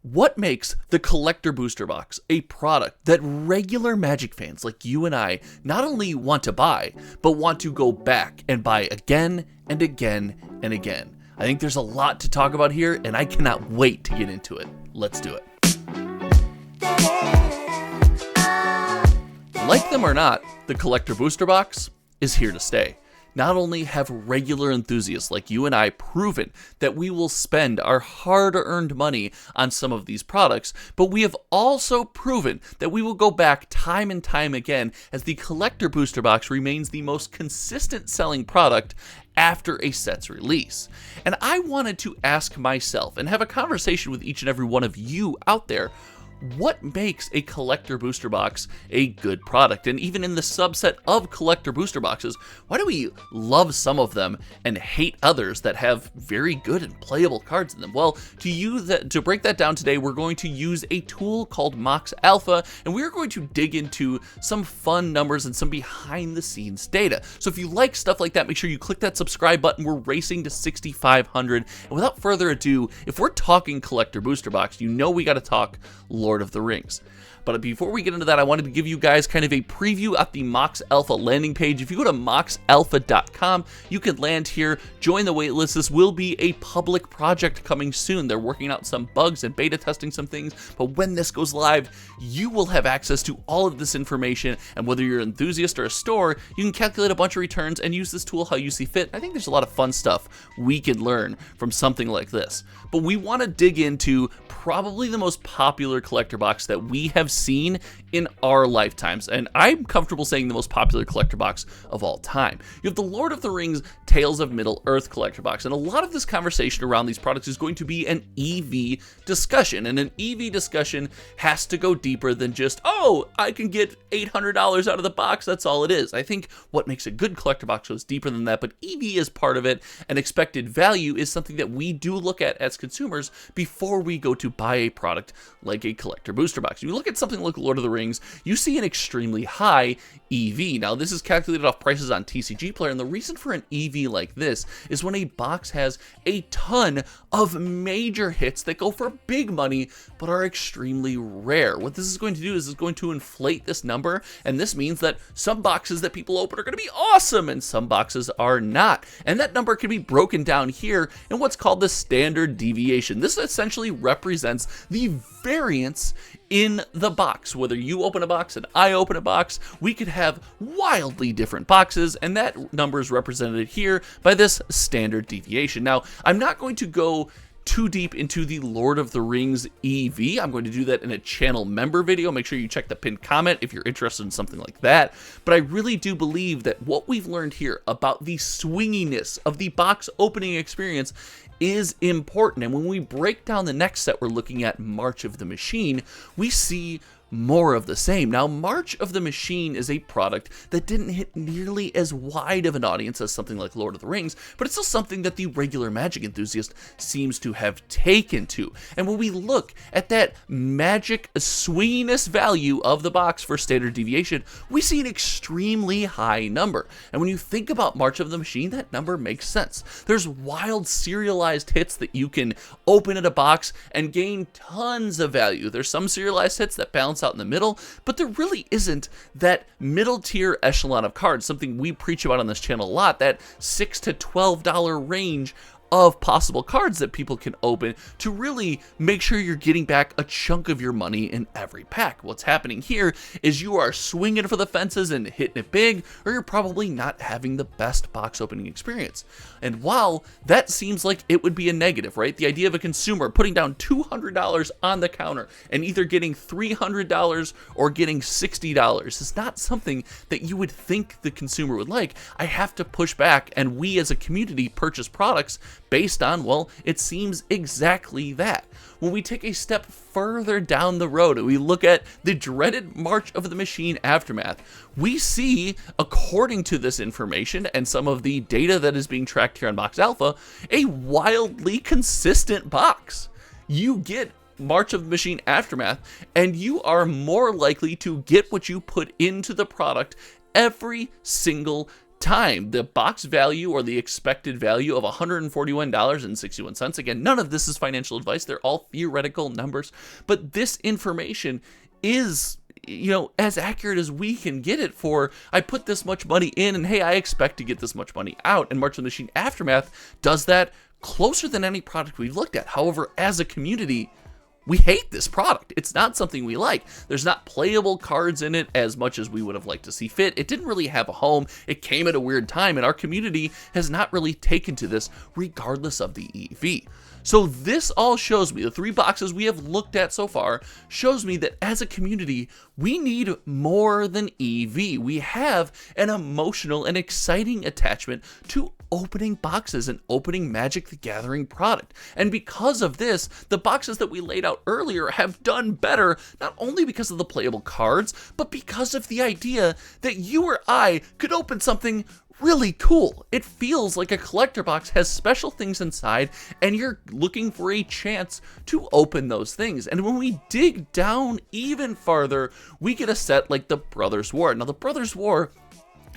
What makes the Collector Booster Box a product that regular Magic fans like you and I not only want to buy, but want to go back and buy again and again and again? I think there's a lot to talk about here, and I cannot wait to get into it. Let's do it. Like them or not, the Collector Booster Box is here to stay. Not only have regular enthusiasts like you and I proven that we will spend our hard-earned money on some of these products, but we have also proven that we will go back time and time again, as the Collector Booster Box remains the most consistent selling product after a set's release. And I wanted to ask myself and have a conversation with each and every one of you out there, what makes a Collector Booster Box a good product? And even in the subset of Collector Booster Boxes, why do we love some of them and hate others that have very good and playable cards in them? Well, to break that down today, we're going to use a tool called MOX Alpha, and we're going to dig into some fun numbers and some behind the scenes data. So if you like stuff like that, make sure you click that subscribe button. We're racing to 6,500. And without further ado, if we're talking Collector Booster Box, you know we got to talk Lord of the Rings. But before we get into that, I wanted to give you guys kind of a preview at the MOX Alpha landing page. If you go to moxalpha.com, you can land here, join the waitlist. This will be a public project coming soon. They're working out some bugs and beta testing some things, but when this goes live, you will have access to all of this information, and whether you're an enthusiast or a store, you can calculate a bunch of returns and use this tool how you see fit. I think there's a lot of fun stuff we can learn from something like this. But we want to dig into probably the most popular collector box that we have seen in our lifetimes, and I'm comfortable saying the most popular collector box of all time. You have the Lord of the Rings Tales of Middle-earth collector box, and a lot of this conversation around these products is going to be an EV discussion, and an EV discussion has to go deeper than just, oh, I can get $800 out of the box, that's all it is. I think what makes a good collector box goes deeper than that, but EV is part of it, and expected value is something that we do look at as consumers before we go to buy a product like a collector booster box. You look at something like Lord of the Rings, you see an extremely high EV. Now, this is calculated off prices on TCG Player, and the reason for an EV like this is when a box has a ton of major hits that go for big money but are extremely rare. What this is going to do is it's going to inflate this number, and this means that some boxes that people open are going to be awesome and some boxes are not. And that number can be broken down here in what's called the standard deviation. This essentially represents the variance in the box. Whether you open a box and I open a box, we could have wildly different boxes, and that number is represented here by this standard deviation. Now, I'm not going to go too deep into the Lord of the Rings EV. I'm going to do that in a channel member video. Make sure you check the pinned comment if you're interested in something like that. But I really do believe that what we've learned here about the swinginess of the box opening experience is important. And when we break down the next set, we're looking at March of the Machine, we see more of the same. Now, March of the Machine is a product that didn't hit nearly as wide of an audience as something like Lord of the Rings, but it's still something that the regular Magic enthusiast seems to have taken to. And when we look at that magic swinginess value of the box for standard deviation, we see an extremely high number. And when you think about March of the Machine, that number makes sense. There's wild serialized hits that you can open at a box and gain tons of value. There's some serialized hits that balance out in the middle, but there really isn't that middle tier echelon of cards, something we preach about on this channel a lot, that $6 to $12 range of possible cards that people can open to really make sure you're getting back a chunk of your money in every pack. What's happening here is you are swinging for the fences and hitting it big, or you're probably not having the best box opening experience. And while that seems like it would be a negative, right? The idea of a consumer putting down $200 on the counter and either getting $300 or getting $60 is not something that you would think the consumer would like. I have to push back, and we as a community purchase products based on, well, it seems exactly that. When we take a step further down the road and we look at the dreaded March of the Machine aftermath, we see, according to this information and some of the data that is being tracked here on MOX Alpha, a wildly consistent box. You get March of the Machine aftermath, and you are more likely to get what you put into the product every single time, the box value or the expected value of $141.61. Again, none of this is financial advice. They're all theoretical numbers, but this information is, as accurate as we can get it for, I put this much money in and hey, I expect to get this much money out. And March of the Machine Aftermath does that closer than any product we've looked at. However, as a community, we hate this product. It's not something we like. There's not playable cards in it as much as we would have liked to see fit. It didn't really have a home. It came at a weird time, and our community has not really taken to this regardless of the EV. So this all shows me, the 3 boxes we have looked at so far, shows me that as a community, we need more than EV. We have an emotional and exciting attachment to opening boxes and opening Magic the Gathering product. And because of this, the boxes that we laid out earlier have done better, not only because of the playable cards, but because of the idea that you or I could open something really cool. It feels like a collector box has special things inside, and you're looking for a chance to open those things. And when we dig down even farther, we get a set like the Brothers War. Now, the Brothers War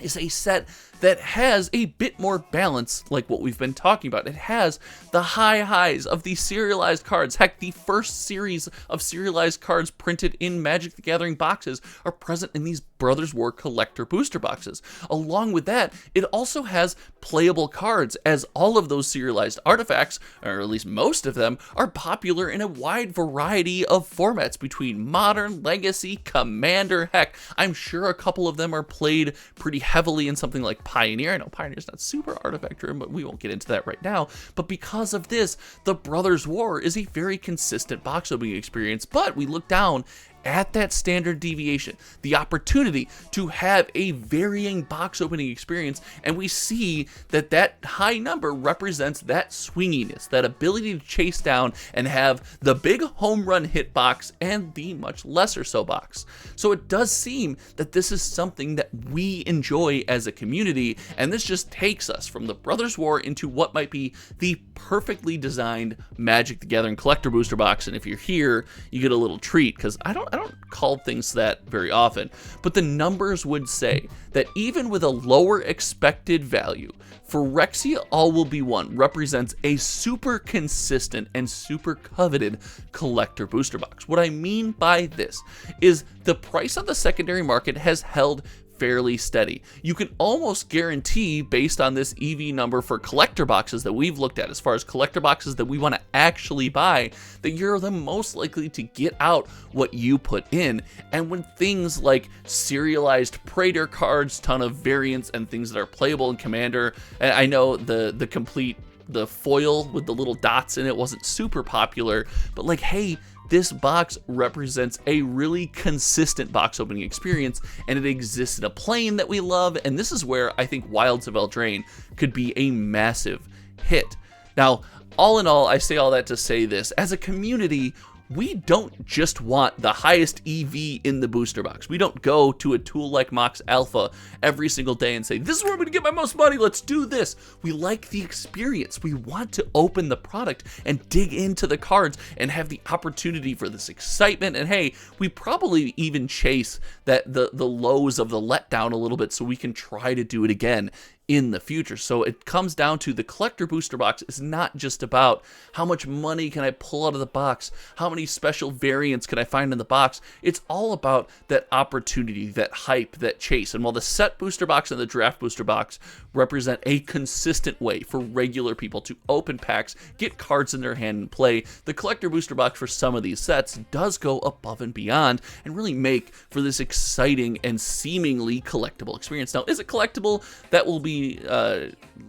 is a set that has a bit more balance, like what we've been talking about. It has the high highs of the serialized cards. Heck, the first series of serialized cards printed in Magic the Gathering boxes are present in these Brothers War collector booster boxes. Along with that, it also has playable cards, as all of those serialized artifacts, or at least most of them, are popular in a wide variety of formats between Modern, Legacy, Commander. Heck, I'm sure a couple of them are played pretty heavily in something like Pioneer. I know Pioneer's not super artifact driven, but we won't get into that right now. But because of this, the Brothers War is a very consistent box opening experience. But we look down at that standard deviation, the opportunity to have a varying box opening experience, and we see that that high number represents that swinginess, that ability to chase down and have the big home run hit box and the much lesser so box. So it does seem that this is something that we enjoy as a community, and this just takes us from the Brothers War into what might be the perfectly designed Magic the Gathering collector booster box. And if you're here, you get a little treat, because I don't call things that very often, but the numbers would say that even with a lower expected value, Phyrexia All Will Be One represents a super consistent and super coveted collector booster box. What I mean by this is the price on the secondary market has held fairly steady. You can almost guarantee, based on this EV number for collector boxes that we've looked at, as far as collector boxes that we want to actually buy, that you're the most likely to get out what you put in. And when things like serialized Praetor cards, ton of variants, and things that are playable in Commander, and I know the foil with the little dots in it wasn't super popular, but like, hey, this box represents a really consistent box opening experience, and it exists in a plane that we love, and this is where I think Wilds of Eldraine could be a massive hit. Now, all in all, I say all that to say this: as a community, we don't just want the highest EV in the booster box. We don't go to a tool like MOX Alpha every single day and say, this is where I'm going to get my most money, let's do this. We like the experience. We want to open the product and dig into the cards and have the opportunity for this excitement. And hey, we probably even chase that the lows of the letdown a little bit so we can try to do it again in the future. So it comes down to the collector booster box is not just about how much money can I pull out of the box, how many special variants can I find in the box. It's all about that opportunity, that hype, that chase. And while the set booster box and the draft booster box represent a consistent way for regular people to open packs, get cards in their hand and play, the collector booster box for some of these sets does go above and beyond and really make for this exciting and seemingly collectible experience. Now, is it collectible? That will be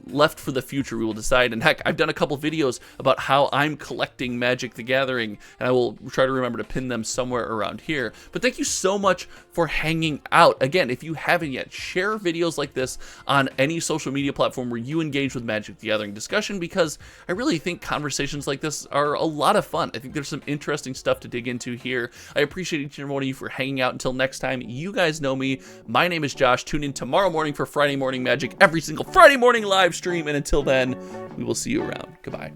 left for the future. We will decide. And heck, I've done a couple videos about how I'm collecting Magic the Gathering, and I will try to remember to pin them somewhere around here. But thank you so much for hanging out. Again, if you haven't yet, share videos like this on any social media platform where you engage with Magic the Gathering discussion, because I really think conversations like this are a lot of fun. I think there's some interesting stuff to dig into here. I appreciate each and every one of you for hanging out. Until next time, you guys know me. My name is Josh. Tune in tomorrow morning for Friday Morning Magic, every single Friday morning live stream. And until then, we will see you around. Goodbye.